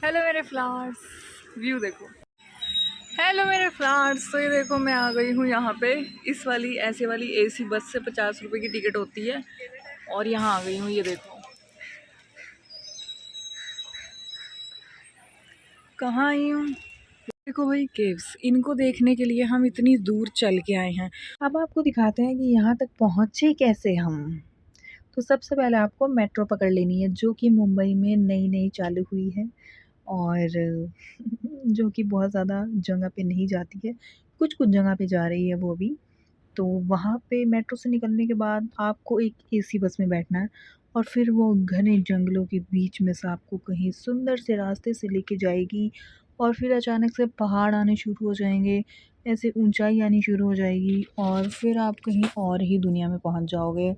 Hello मेरे flowers, view देखो। Hello मेरे फ्लावर्स, तो ये देखो मैं आ गई हूँ यहाँ पे। इस वाली ऐसे वाली एसी बस से 50 रुपये की टिकट होती है और यहाँ आ गई हूँ। ये देखो कहाँ आई हूँ। देखो भाई केव्स, इनको देखने के लिए हम इतनी दूर चल के आए हैं। अब आपको दिखाते हैं कि यहाँ तक पहुँचे कैसे हम। तो सबसे पहले आपको मेट्रो पकड़ लेनी है, जो कि मुंबई में नई नई चालू हुई है और जो कि बहुत ज़्यादा जगह पे नहीं जाती है, कुछ कुछ जगह पे जा रही है वो भी। तो वहाँ पे मेट्रो से निकलने के बाद आपको एक एसी बस में बैठना है और फिर वो घने जंगलों के बीच में से आपको कहीं सुंदर से रास्ते से लेके जाएगी और फिर अचानक से पहाड़ आने शुरू हो जाएंगे, ऐसे ऊंचाई आनी शुरू हो जाएगी और फिर आप कहीं और ही दुनिया में पहुँच जाओगे।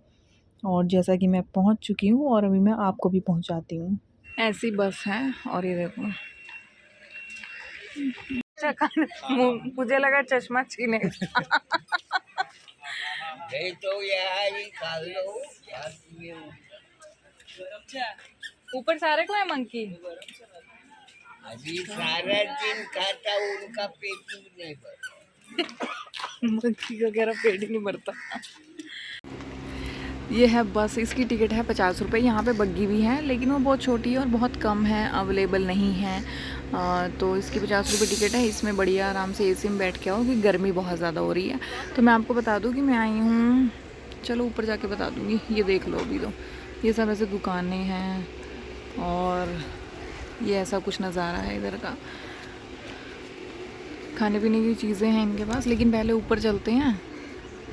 और जैसा कि मैं पहुँच चुकी हूँ और अभी मैं आपको भी पहुँचाती हूँ। ऐसी बस है और ये देखो मुझे लगा चश्मा छीने। ऊपर सारे को है मंकी। अभी सारा दिन खाता हूँ, उनका पेट ही नहीं भरता। मंकी का कह रहा पेट ही नहीं भरता। ये है बस, इसकी टिकट है 50 रुपये। यहाँ पे बग्गी भी है लेकिन वो बहुत छोटी है और बहुत कम है, अवेलेबल नहीं है। तो इसकी 50 रुपये टिकट है। इसमें बढ़िया आराम से एसी में बैठ के आओ, क्योंकि गर्मी बहुत ज़्यादा हो रही है। तो मैं आपको बता दूँ कि मैं आई हूँ, चलो ऊपर जाके बता दूँगी। ये देख लो अभी तो ये सब ऐसे दुकानें हैं और ये ऐसा कुछ नज़ारा है इधर का। खाने पीने की चीज़ें हैं इनके पास, लेकिन पहले ऊपर चलते हैं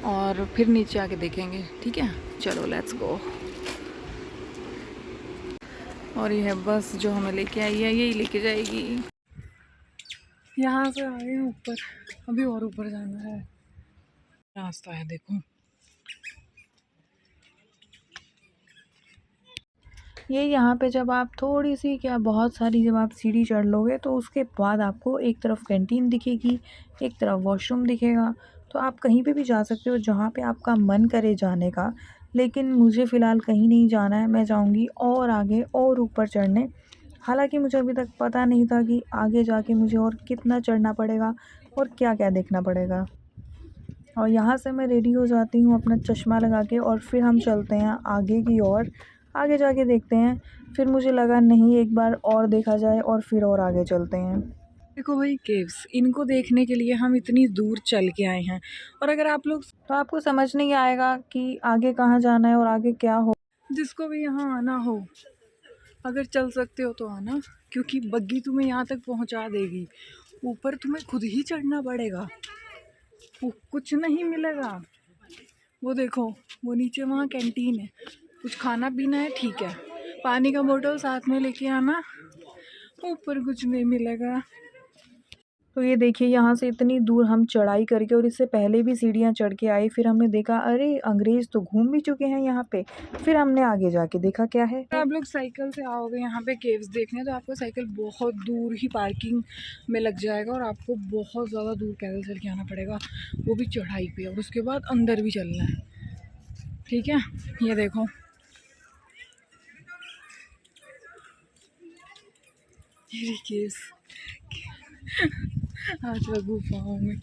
और फिर नीचे आके देखेंगे, ठीक है? चलो लेट्स गो। और ये है बस जो हमें लेके आई है, यही लेके जाएगी। यहाँ से आगे ऊपर, अभी और ऊपर जाना है। रास्ता है देखो, ये यहाँ पे जब आप थोड़ी सी क्या बहुत सारी जब आप सीढ़ी चढ़ लोगे तो उसके बाद आपको एक तरफ कैंटीन दिखेगी, एक तरफ वॉशरूम दिखेगा। तो आप कहीं पे भी जा सकते हो जहाँ पे आपका मन करे जाने का। लेकिन मुझे फ़िलहाल कहीं नहीं जाना है, मैं जाऊँगी और आगे और ऊपर चढ़ने। हालांकि मुझे अभी तक पता नहीं था कि आगे जाके मुझे और कितना चढ़ना पड़ेगा और क्या क्या देखना पड़ेगा। और यहाँ से मैं रेडी हो जाती हूँ अपना चश्मा लगा के और फिर हम चलते हैं आगे की ओर। आगे जाके देखते हैं। फिर मुझे लगा नहीं, एक बार और देखा जाए और फिर और आगे चलते हैं। देखो भाई केव्स, इनको देखने के लिए हम इतनी दूर चल के आए हैं और अगर आप लोग तो आपको समझ नहीं आएगा कि आगे कहाँ जाना है और आगे क्या हो। जिसको भी यहाँ आना हो, अगर चल सकते हो तो आना, क्योंकि बग्गी तुम्हें यहाँ तक पहुँचा देगी। ऊपर तुम्हें खुद ही चढ़ना पड़ेगा, वो कुछ नहीं मिलेगा। वो देखो वो नीचे वहाँ कैंटीन है, कुछ खाना पीना है ठीक है, पानी का बोतल साथ में लेके आना। ऊपर कुछ नहीं मिलेगा। तो ये देखिए यहाँ से इतनी दूर हम चढ़ाई करके और इससे पहले भी सीढ़ियाँ चढ़ के आए। फिर हमने देखा अरे अंग्रेज़ तो घूम भी चुके हैं यहाँ पे। फिर हमने आगे जाके देखा क्या है। आप लोग साइकिल से आओगे यहाँ पे केव्स देखने, तो आपको साइकिल बहुत दूर ही पार्किंग में लग जाएगा और आपको बहुत ज़्यादा दूर पैदल चल के आना पड़ेगा, वो भी चढ़ाई पे। और उसके बाद अंदर भी चलना है, ठीक है? ये देखो ये केव्स आज मैं गुफाओं में।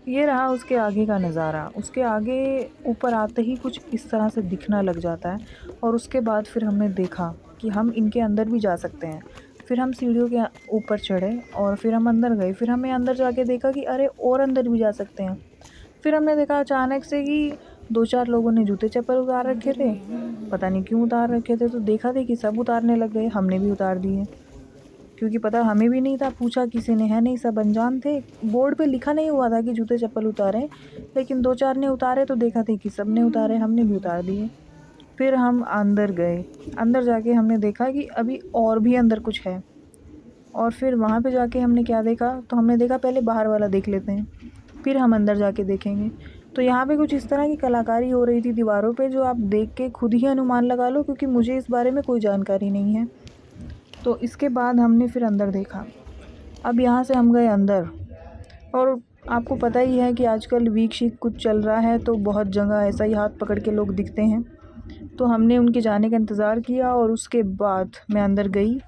ये रहा उसके आगे का नज़ारा। उसके आगे ऊपर आते ही कुछ इस तरह से दिखना लग जाता है और उसके बाद फिर हमने देखा कि हम इनके अंदर भी जा सकते हैं। फिर हम सीढ़ियों के ऊपर चढ़े और फिर हम अंदर गए। फिर हमें अंदर जाके देखा कि अरे और अंदर भी जा सकते हैं। फिर हमने देखा अचानक से कि 2-4 लोगों ने जूते चप्पल उतार रखे थे, पता नहीं क्यों उतार रखे थे। तो देखा कि सब उतारने लग गए, हमने भी उतार दिए, क्योंकि पता हमें भी नहीं था, पूछा किसी ने है नहीं, सब अनजान थे। बोर्ड पे लिखा नहीं हुआ था कि जूते चप्पल उतारें, लेकिन 2-4 ने उतारे तो देखा था कि सब ने उतारे, हमने भी उतार दिए। फिर हम अंदर गए। अंदर जाके हमने देखा कि अभी और भी अंदर कुछ है। और फिर वहाँ पे जाके हमने क्या देखा, तो हमने देखा पहले बाहर वाला देख लेते हैं, फिर हम अंदर जाके देखेंगे। तो यहाँ पे कुछ इस तरह की कलाकारी हो रही थी दीवारों पे, जो आप देख के खुद ही अनुमान लगा लो, क्योंकि मुझे इस बारे में कोई जानकारी नहीं है। तो इसके बाद हमने फिर अंदर देखा। अब यहाँ से हम गए अंदर और आपको पता ही है कि आजकल वीक शीक कुछ चल रहा है, तो बहुत जगह ऐसा ही हाथ पकड़ के लोग दिखते हैं। तो हमने उनके जाने का इंतज़ार किया और उसके बाद मैं अंदर गई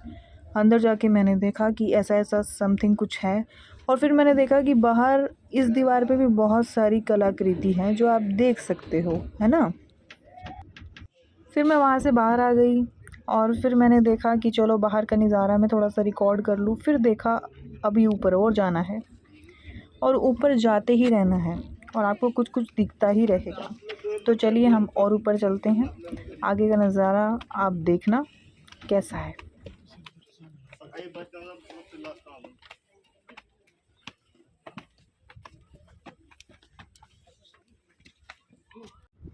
अंदर जाके मैंने देखा कि ऐसा ऐसा समथिंग कुछ है, और फिर मैंने देखा कि बाहर इस दीवार पे भी बहुत सारी कलाकृति हैं जो आप देख सकते हो, है ना। फिर मैं वहाँ से बाहर आ गई और फिर मैंने देखा कि चलो बाहर का नज़ारा मैं थोड़ा सा रिकॉर्ड कर लूँ। फिर देखा अभी ऊपर और जाना है और ऊपर जाते ही रहना है और आपको कुछ कुछ दिखता ही रहेगा। तो चलिए हम और ऊपर चलते हैं, आगे का नज़ारा आप देखना कैसा है।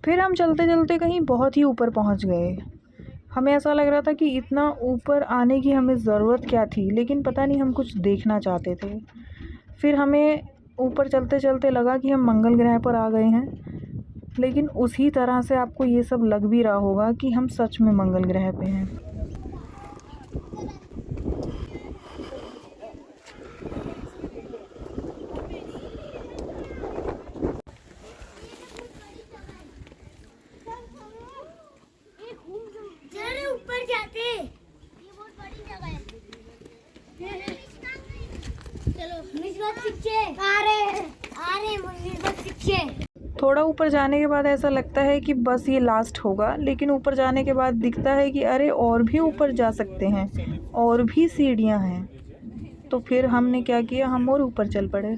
फिर हम चलते चलते कहीं बहुत ही ऊपर पहुंच गए। हमें ऐसा लग रहा था कि इतना ऊपर आने की हमें ज़रूरत क्या थी, लेकिन पता नहीं हम कुछ देखना चाहते थे। फिर हमें ऊपर चलते चलते लगा कि हम मंगल ग्रह पर आ गए हैं, लेकिन उसी तरह से आपको ये सब लग भी रहा होगा कि हम सच में मंगल ग्रह पे हैं। ऊपर जाते, ये बहुत बड़ी जगह है। चलो निस्बत पीछे आ रहे निस्बत पीछे। थोड़ा ऊपर जाने के बाद ऐसा लगता है कि बस ये लास्ट होगा, लेकिन ऊपर जाने के बाद दिखता है कि अरे और भी ऊपर जा सकते हैं, और भी सीढ़ियां हैं। तो फिर हमने क्या किया, हम और ऊपर चल पड़े।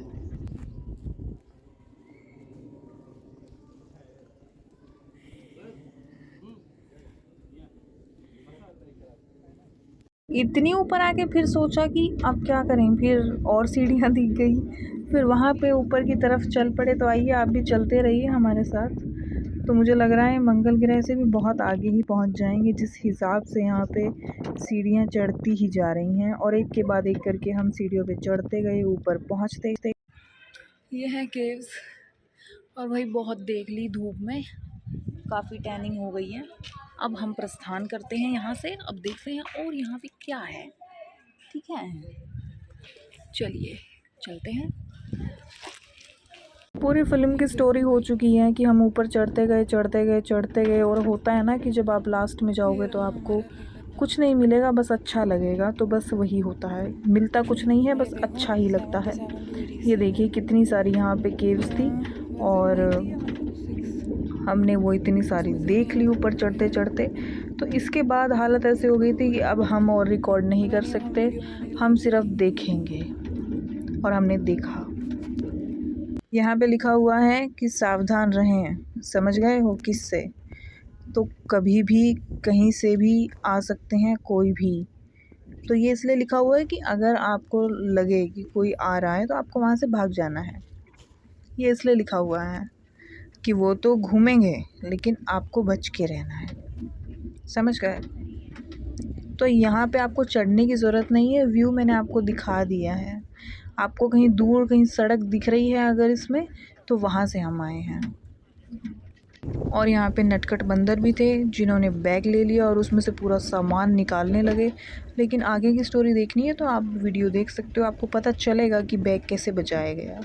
इतनी ऊपर आके फिर सोचा कि अब क्या करें, फिर और सीढ़ियाँ दिख गई, फिर वहाँ पे ऊपर की तरफ चल पड़े। तो आइए आप भी चलते रहिए हमारे साथ। तो मुझे लग रहा है मंगल ग्रह से भी बहुत आगे ही पहुँच जाएंगे, जिस हिसाब से यहाँ पे सीढ़ियाँ चढ़ती ही जा रही हैं, और एक के बाद एक करके हम सीढ़ियों पे चढ़ते गए, ऊपर पहुँचते। ये है केव्स, और भाई बहुत देख ली धूप में, काफ़ी टैनिंग हो गई है। अब हम प्रस्थान करते हैं यहाँ से। अब देखते हैं और यहाँ पे क्या है, ठीक है। चलिए चलते हैं। पूरी फिल्म की स्टोरी हो चुकी है कि हम ऊपर चढ़ते गए चढ़ते गए चढ़ते गए, और होता है ना कि जब आप लास्ट में जाओगे तो आपको कुछ नहीं मिलेगा, बस अच्छा लगेगा। तो बस वही होता है, मिलता कुछ नहीं है, बस अच्छा ही लगता है। ये देखिए कितनी सारी यहाँ पे केव्स थी, और हमने वो इतनी सारी देख ली ऊपर चढ़ते चढ़ते। तो इसके बाद हालत ऐसे हो गई थी कि अब हम और रिकॉर्ड नहीं कर सकते, हम सिर्फ देखेंगे। और हमने देखा, यहाँ पे लिखा हुआ है कि सावधान रहें। समझ गए हो किससे? तो कभी भी कहीं से भी आ सकते हैं कोई भी। तो ये इसलिए लिखा हुआ है कि अगर आपको लगे कि कोई आ रहा है तो आपको वहाँ से भाग जाना है। ये इसलिए लिखा हुआ है कि वो तो घूमेंगे, लेकिन आपको बच के रहना है। समझ गए? तो यहाँ पे आपको चढ़ने की ज़रूरत नहीं है, व्यू मैंने आपको दिखा दिया है। आपको कहीं दूर कहीं सड़क दिख रही है अगर इसमें, तो वहाँ से हम आए हैं। और यहाँ पे नटखट बंदर भी थे जिन्होंने बैग ले लिया और उसमें से पूरा सामान निकालने लगे। लेकिन आगे की स्टोरी देखनी है तो आप वीडियो देख सकते हो, आपको पता चलेगा कि बैग कैसे बचाया गया।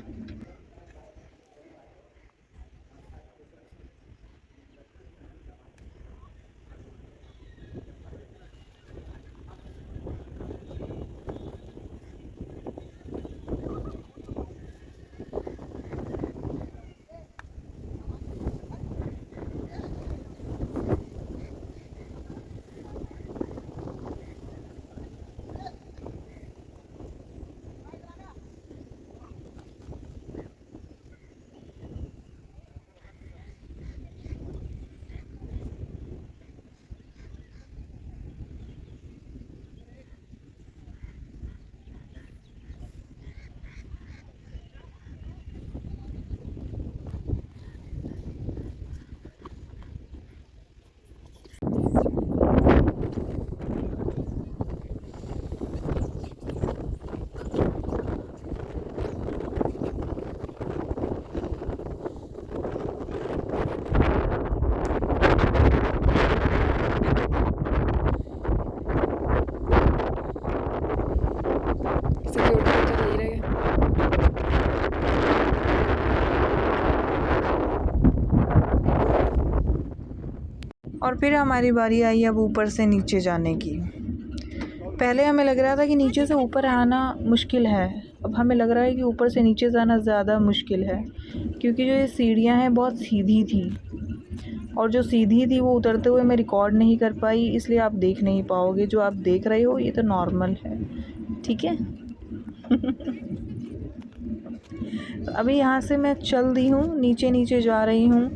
और फिर हमारी बारी आई अब ऊपर से नीचे जाने की। पहले हमें लग रहा था कि नीचे से ऊपर आना मुश्किल है, अब हमें लग रहा है कि ऊपर से नीचे जाना ज़्यादा मुश्किल है, क्योंकि जो ये सीढ़ियाँ हैं बहुत सीधी थी, और जो सीधी थी वो उतरते हुए मैं रिकॉर्ड नहीं कर पाई, इसलिए आप देख नहीं पाओगे। जो आप देख रहे हो ये तो नॉर्मल है, ठीक है। तो अभी यहाँ से मैं चल दी हूँ, नीचे नीचे जा रही हूँ,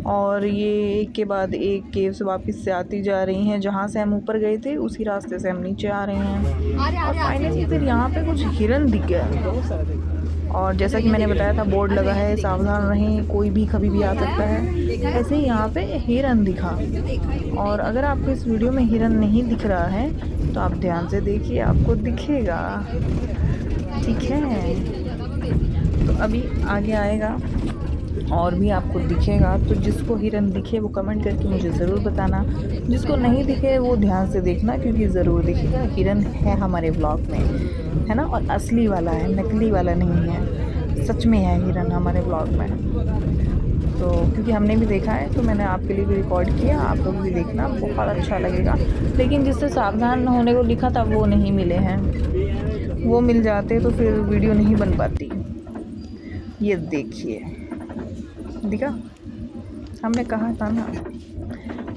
और ये एक के बाद एक केव्स वापस से आती जा रही हैं। जहाँ से हम ऊपर गए थे उसी रास्ते से हम नीचे आ रहे हैं, और फाइनली फिर यहाँ पे कुछ हिरन दिख गया। और जैसा कि मैंने बताया था, बोर्ड लगा है सावधान रहें, कोई भी कभी भी आ सकता है। ऐसे ही यहाँ पे हिरन दिखा, और अगर आपको इस वीडियो में हिरन नहीं दिख रहा है तो आप ध्यान से देखिए, आपको दिखेगा, ठीक है। तो अभी आगे आएगा और भी आपको दिखेगा, तो जिसको हिरन दिखे वो कमेंट करके मुझे ज़रूर बताना, जिसको नहीं दिखे वो ध्यान से देखना, क्योंकि ज़रूर दिखेगा। हिरन है हमारे व्लॉग में, है ना, और असली वाला है, नकली वाला नहीं है, सच में है हिरन हमारे व्लॉग में। तो क्योंकि हमने भी देखा है तो मैंने आपके लिए भी रिकॉर्ड किया, आप लोग भी देखना, बहुत अच्छा लगेगा। लेकिन जिससे सावधान होने को लिखा था वो नहीं मिले हैं, वो मिल जाते तो फिर वीडियो नहीं बन पाती। ये देखिए, दिखा, हमने कहा था ना।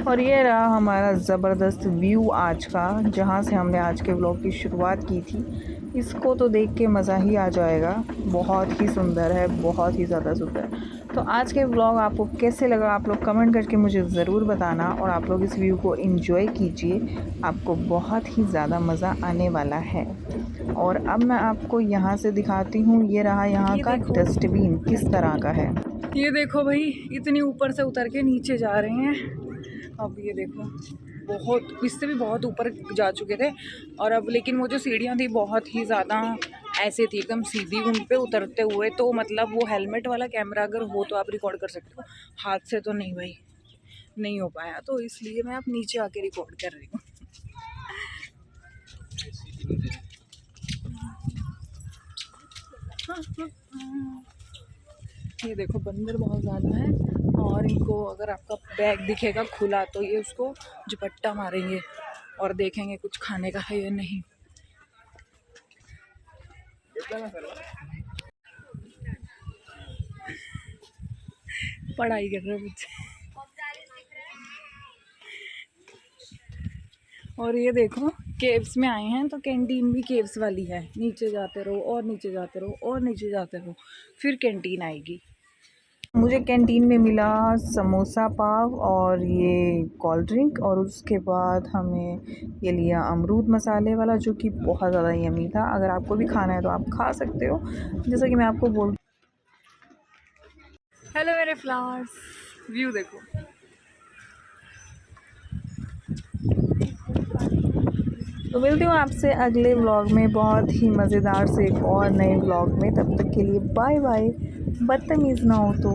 और ये रहा हमारा ज़बरदस्त व्यू आज का, जहाँ से हमने आज के व्लॉग की शुरुआत की थी। इसको तो देख के मज़ा ही आ जाएगा, बहुत ही सुंदर है, बहुत ही ज़्यादा सुंदर। तो आज के व्लॉग आपको कैसे लगा, आप लोग कमेंट करके मुझे ज़रूर बताना, और आप लोग इस व्यू को एंजॉय कीजिए, आपको बहुत ही ज़्यादा मज़ा आने वाला है। और अब मैं आपको यहाँ से दिखाती हूँ, ये रहा यहाँ का डस्टबिन किस तरह का है। ये देखो भाई, इतनी ऊपर से उतर के नीचे जा रहे हैं। अब ये देखो, बहुत, इससे भी बहुत ऊपर जा चुके थे, और अब लेकिन वो जो सीढ़ियाँ थी बहुत ही ज़्यादा ऐसे थी, एकदम सीधी, उन पे उतरते हुए तो मतलब वो हेलमेट वाला कैमरा अगर हो तो आप रिकॉर्ड कर सकते हो, हाथ से तो नहीं भाई, नहीं हो पाया, तो इसलिए मैं अब नीचे आके रिकॉर्ड कर रही हूँ। ये देखो, बंदर बहुत ज़्यादा है, और इनको अगर आपका बैग दिखेगा खुला तो ये उसको झपट्टा मारेंगे और देखेंगे कुछ खाने का है या नहीं। पढ़ाई कर रहे बच्चे। और ये देखो, केव्स में आए हैं तो कैंटीन भी केव्स वाली है, नीचे जाते रहो और नीचे जाते रहो और नीचे जाते रहो, फिर कैंटीन आएगी। मुझे कैंटीन में मिला समोसा पाव और ये कोल्ड ड्रिंक, और उसके बाद हमें ये लिया अमरूद मसाले वाला, जो कि बहुत ज़्यादा यमी था। अगर आपको भी खाना है तो आप खा सकते हो, जैसा कि मैं आपको बोल। हेलो मेरे फ्लावर्स, व्यू देखो। तो मिलती हूँ आपसे अगले व्लॉग में बहुत ही मज़ेदार से एक और नए व्लॉग में। तब तक के लिए बाय बाय, बदतमीज़ ना हो तो।